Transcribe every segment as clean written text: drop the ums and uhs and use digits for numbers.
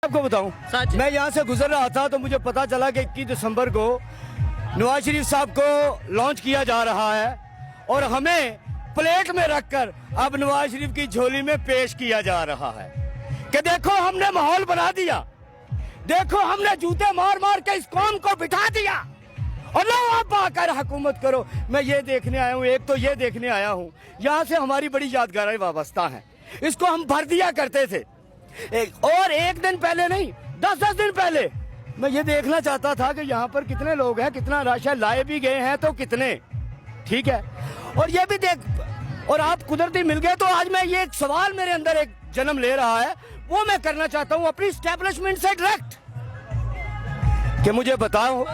आपको बताऊं, मैं यहाँ से गुजर रहा था तो मुझे पता चला कि 21 दिसंबर को नवाज शरीफ साहब को लॉन्च किया जा रहा है और हमें प्लेट में रखकर अब नवाज शरीफ की झोली में पेश किया जा रहा है कि देखो हमने माहौल बना दिया, देखो हमने जूते मार मार के इस कौम को बिठा दिया और लो आप आकर हुकूमत करो। मैं ये देखने आया हूँ, एक तो ये देखने आया हूँ, यहाँ से हमारी बड़ी यादगारें वाबस्ता हैं। इसको हम भर दिया करते थे और एक दिन पहले नहीं 10-10 दिन पहले मैं ये देखना चाहता था कि यहाँ पर कितने लोग हैं, कितना राशन लाए भी गए हैं तो कितने, ठीक है। और ये भी देख, और आप कुदरती मिल गए तो आज मैं ये एक सवाल मेरे अंदर एक जन्म ले रहा है, वो मैं करना चाहता हूँ अपनी स्टैब्लिशमेंट से डायरेक्ट कि मुझे बताओ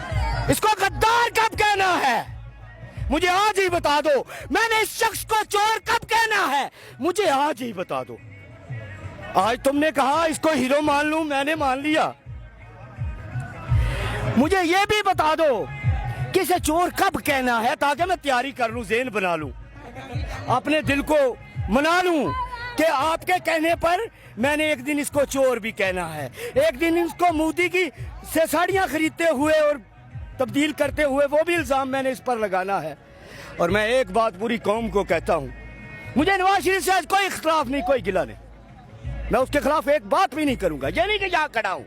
इसको गद्दार कब कहना है, मुझे आज ही बता दो। मैंने इस शख्स को चोर कब कहना है, मुझे आज ही बता दो। आज तुमने कहा इसको हीरो मान लूं, मैंने मान लिया। मुझे ये भी बता दो कि इसे चोर कब कहना है ताकि मैं तैयारी कर लूं, ज़हन बना लूं, अपने दिल को मना लूं कि आपके कहने पर मैंने एक दिन इसको चोर भी कहना है, एक दिन इसको मोदी की से साड़ियां खरीदते हुए और तब्दील करते हुए वो भी इल्जाम मैंने इस पर लगाना है। और मैं एक बात पूरी कौम को कहता हूं, मुझे नवाज शरीफ से आज कोई इख्तिलाफ नहीं, कोई गिला नहीं, मैं उसके खिलाफ एक बात भी नहीं करूंगा। ये नहीं कि यहाँ खड़ा हूं,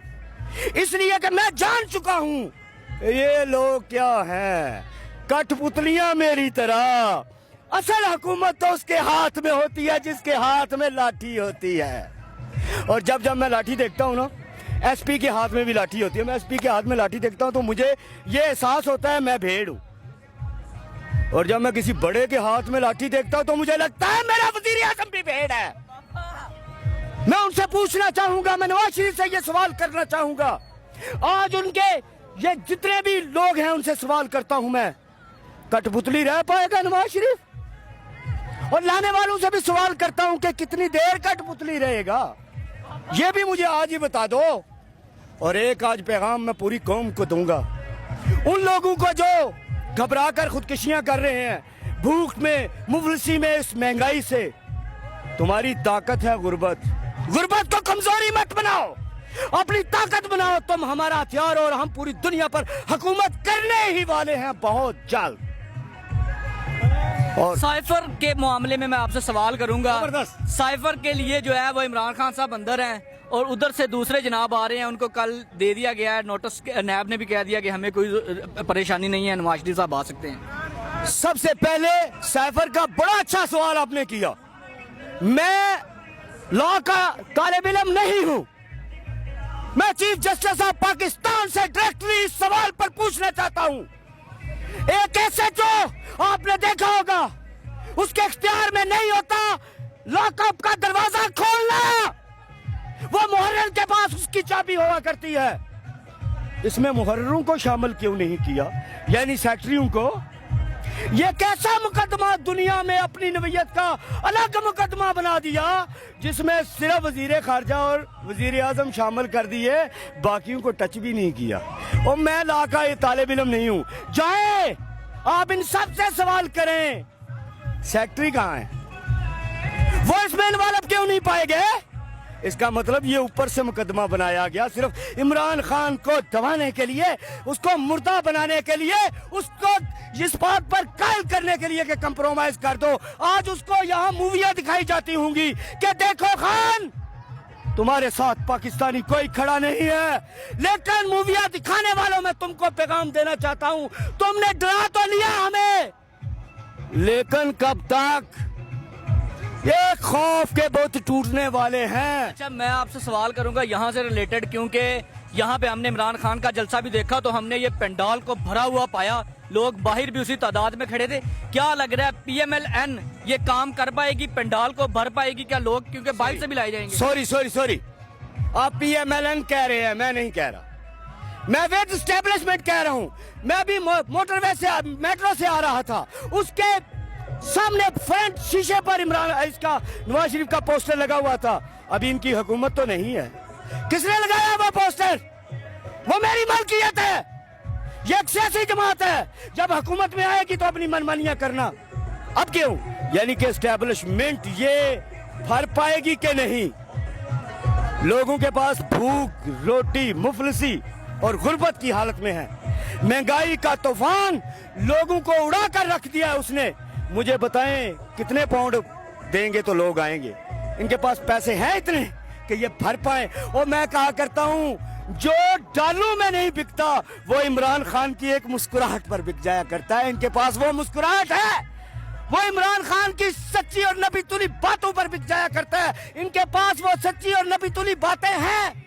इसलिए कि मैं जान चुका हूं ये लोग क्या हैं, कठपुतलियां मेरी तरह। असल हुकूमत तो उसके हाथ में होती है जिसके हाथ में लाठी होती है। और जब मैं लाठी देखता हूं ना, एसपी के हाथ में भी लाठी होती है, मैं एसपी के हाथ में लाठी देखता हूं तो मुझे ये एहसास होता है मैं भेड़ हूं। और जब मैं किसी बड़े के हाथ में लाठी देखता हूं तो मुझे लगता है मेरा वजीर आजम भी भेड़ है। मैं उनसे पूछना चाहूंगा, मैं नवाज शरीफ से ये सवाल करना चाहूंगा, आज उनके ये जितने भी लोग हैं उनसे सवाल करता हूं मैं, कठपुतली रह पाएगा नवाज शरीफ? और लाने वालों से भी सवाल करता हूं कि कितनी देर कठपुतली रहेगा, ये भी मुझे आज ही बता दो। और एक आज पैगाम मैं पूरी कौम को दूंगा, उन लोगों को जो घबरा कर खुदकुशियां कर रहे हैं, भूख में, मुफलिसी में, इस महंगाई से। तुम्हारी ताकत है गुर्बत, गुर्बत को कमजोरी मत बनाओ, अपनी ताकत बनाओ तुम हमारा हथियार, और हम पूरी दुनिया पर हुकूमत करने ही वाले हैं बहुत जल्द। और साइफर के मामले में मैं आपसे सवाल करूंगा, साइफर के लिए जो है वो इमरान खान साहब अंदर हैं और उधर से दूसरे जनाब आ रहे हैं, उनको कल दे दिया गया है नोटिस, नैब ने भी कह दिया कि हमें कोई परेशानी नहीं है, नवाज शरीफ साहब आ सकते हैं। सबसे पहले साइफर का बड़ा अच्छा सवाल आपने किया। मैं लॉ का तालिब इल्म नहीं हूं, मैं चीफ जस्टिस ऑफ पाकिस्तान से डायरेक्टली इस सवाल पर पूछना चाहता हूं। एक एसएचओ आपने देखा होगा, उसके इख्तियार में नहीं होता लॉकअप का दरवाजा खोलना, वो मुहर्रिर के पास उसकी चाबी हुआ करती है। इसमें मुहर्रिरों को शामिल क्यों नहीं किया, यानी सेक्रेटरियों को? ये कैसा मुकदमा दुनिया में अपनी नवीयत का अलग मुकदमा बना दिया जिसमें सिर्फ वजीर खारजा और वजीर आजम शामिल कर दिए, बाकियों को टच भी नहीं किया। और मैं ला का ये तालिब इल्म नहीं हूं, जाए आप इन सब से सवाल करें, सेक्रेटरी कहाँ है, वो इसमें इन्वॉल्व क्यों नहीं पाए गए? इसका मतलब ये ऊपर से मुकदमा बनाया गया सिर्फ इमरान खान को दबाने के लिए, उसको मुर्दा बनाने के लिए, उसको इस बात पर कायल करने के लिए कि कंप्रोमाइज कर दो। आज उसको यहाँ मूवियां दिखाई जाती होंगी कि देखो खान तुम्हारे साथ पाकिस्तानी कोई खड़ा नहीं है, लेकिन मूवियां दिखाने वालों में तुमको पैगाम देना चाहता हूं, तुमने डरा तो लिया हमें, लेकिन कब तक? ये खौफ के बहुत टूटने वाले हैं। अच्छा, मैं आपसे सवाल करूंगा यहाँ से रिलेटेड, क्योंकि यहाँ पे हमने इमरान खान का जलसा भी देखा तो हमने ये पंडाल को भरा हुआ पाया, लोग बाहर भी उसी तादाद में खड़े थे। क्या लग रहा है पीएमएलएन ये काम कर पाएगी, पंडाल को भर पाएगी क्या लोग, क्योंकि बाहर से भी लाए जाएंगे? सॉरी, आप पीएमएलएन कह रहे हैं, मैं नहीं कह रहा, मैं वेट एस्टेब्लिशमेंट कह रहा हूँ। मैं भी मोटरवे से, मेट्रो से आ रहा था, उसके सामने फ्रंट शीशे पर इमरान इसका नवाज शरीफ का पोस्टर लगा हुआ था। अभी इनकी हुकूमत तो नहीं है, किसने लगाया वो पोस्टर? वो मेरी मलकियत है, ये एक सियासी जमात है, जब हुकूमत में आएगी तो अपनी मनमानियां करना। अब क्यों, यानी कि एस्टेब्लिशमेंट ये भर पाएगी कि नहीं? लोगों के पास भूख रोटी मुफलिसी और गुर्बत की हालत में है। महंगाई का तूफान लोगों को उड़ा कर रख दिया है उसने। मुझे बताएं कितने पाउंड देंगे तो लोग आएंगे? इनके पास पैसे हैं इतने कि ये भर पाए? और मैं कहा करता हूं जो डालू में नहीं बिकता वो इमरान खान की एक मुस्कुराहट पर बिक जाया करता है। इनके पास वो मुस्कुराहट है, वो इमरान खान की सच्ची और नबी तुली बातों पर बिक जाया करता है। इनके पास वो सच्ची और नबी तुली बातें हैं।